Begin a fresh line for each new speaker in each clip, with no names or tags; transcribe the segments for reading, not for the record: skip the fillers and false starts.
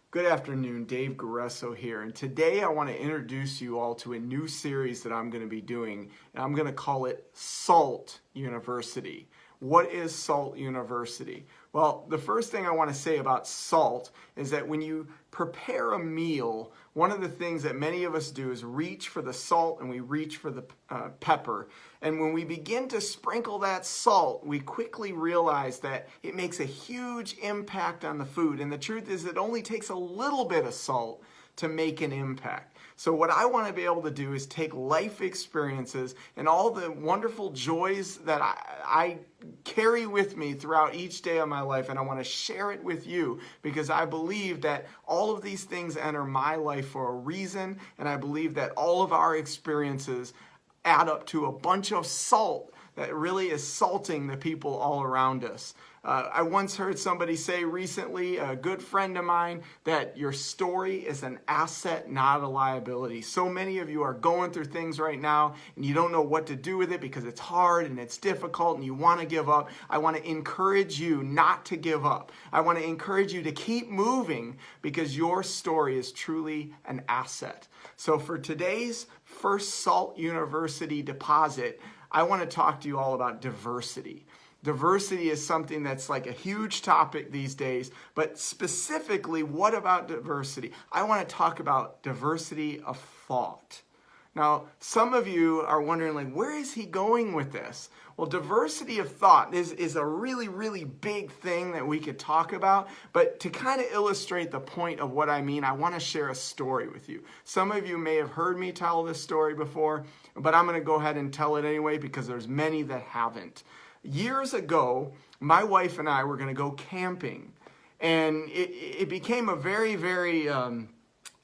Good afternoon, Dave Guresso here, and today I want to introduce you all to a new series that I'm going to be doing, and I'm going to call it Salt University. What is Salt University? Well, the first thing I want to say about salt is that when you prepare a meal, one of the things that many of us do is reach for the salt and we reach for the pepper. And when we begin to sprinkle that salt, we quickly realize that it makes a huge impact on the food. And the truth is, it only takes a little bit of salt to make an impact. So what I want to be able to do is take life experiences and all the wonderful joys that I carry with me throughout each day of my life, and I want to share it with you because I believe that all of these things enter my life for a reason, and I believe that all of our experiences add up to a bunch of salt that really is salting the people all around us. I once heard somebody say recently, a good friend of mine, that your story is an asset, not a liability. So many of you are going through things right now and you don't know what to do with it because it's hard and it's difficult and you want to give up. I want to encourage you not to give up. I want to encourage you to keep moving because your story is truly an asset. So for today's first Salt University deposit, I want to talk to you all about diversity. Diversity is something that's like a huge topic these days, but specifically, what about diversity? I want to talk about diversity of thought. Now, some of you are wondering, like, where is he going with this? Well, diversity of thought is a really, really big thing that we could talk about. But to kind of illustrate the point of what I mean, I want to share a story with you. Some of you may have heard me tell this story before, but I'm going to go ahead and tell it anyway because there's many that haven't. Years ago, my wife and I were going to go camping. And it became a very, very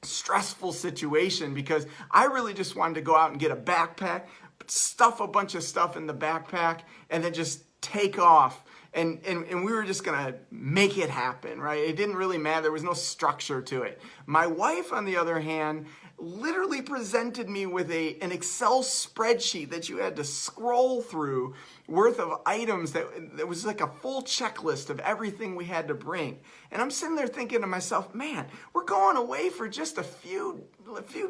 stressful situation because I really just wanted to go out and get a backpack, stuff a bunch of stuff in the backpack, and then just take off. And we were just going to make it happen, right? It didn't really matter. There was no structure to it. My wife, on the other hand, literally presented me with an Excel spreadsheet that you had to scroll through worth of items that was like a full checklist of everything we had to bring. And I'm sitting there thinking to myself, man, we're going away for just a few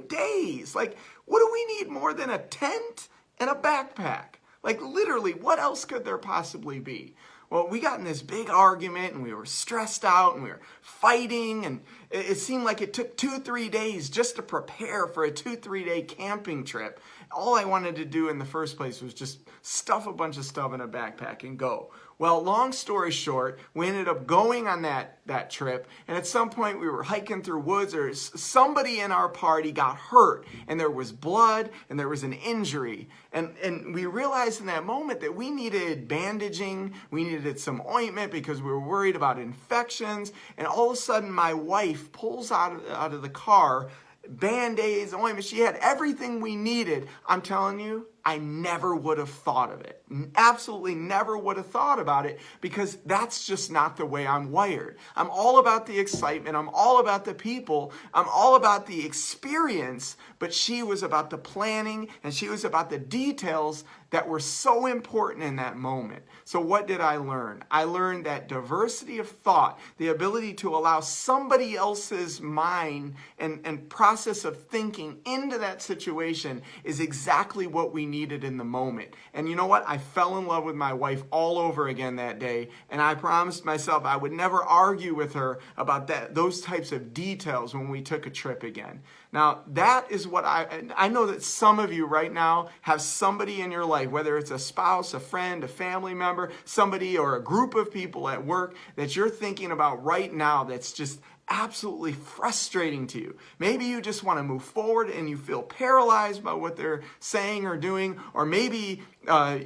days. Like, what do we need more than a tent and a backpack? Like, literally, what else could there possibly be? Well, we got in this big argument and we were stressed out and we were fighting, and it seemed like it took 2-3 days just to prepare for a 2-3 day camping trip. All I wanted to do in the first place was just stuff a bunch of stuff in a backpack and go. Well, long story short, we ended up going on that trip, and at some point we were hiking through woods, or somebody in our party got hurt, and there was blood, and there was an injury. And we realized in that moment that we needed bandaging, we needed some ointment because we were worried about infections, and all of a sudden my wife pulls out of the car Band-Aids, ointment. She had everything we needed. I'm telling you, I never would have thought of it. Absolutely never would have thought about it because that's just not the way I'm wired. I'm all about the excitement. I'm all about the people. I'm all about the experience. But she was about the planning and she was about the details that were so important in that moment. So what did I learn? I learned that diversity of thought, the ability to allow somebody else's mind and process of thinking into that situation is exactly what we needed in the moment. And you know what? I fell in love with my wife all over again that day, and I promised myself I would never argue with her about those types of details when we took a trip again. Now, that is what I know that some of you right now have somebody in your life, whether it's a spouse, a friend, a family member, somebody or a group of people at work that you're thinking about right now that's just absolutely frustrating to you. Maybe you just want to move forward and you feel paralyzed by what they're saying or doing, or maybe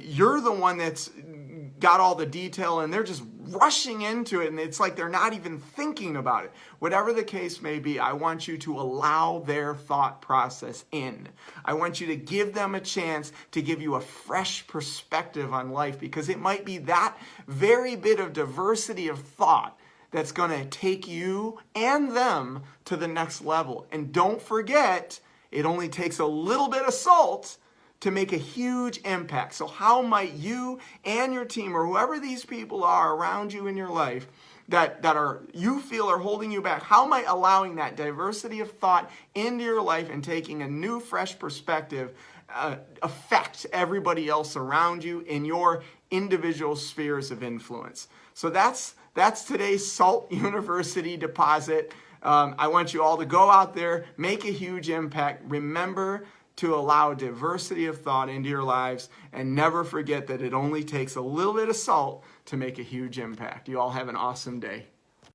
you're the one that's got all the detail and they're just rushing into it and it's like they're not even thinking about it. Whatever the case may be, I want you to allow their thought process in. I want you to give them a chance to give you a fresh perspective on life, because it might be that very bit of diversity of thought that's going to take you and them to the next level. And don't forget, it only takes a little bit of salt to make a huge impact. So how might you and your team, or whoever these people are around you in your life, that you feel are holding you back? How might allowing that diversity of thought into your life and taking a new, fresh perspective affect everybody else around you in your individual spheres of influence? So that's today's Salt University deposit. I want you all to go out there, make a huge impact. Remember to allow diversity of thought into your lives, and never forget that it only takes a little bit of salt to make a huge impact. You all have an awesome day.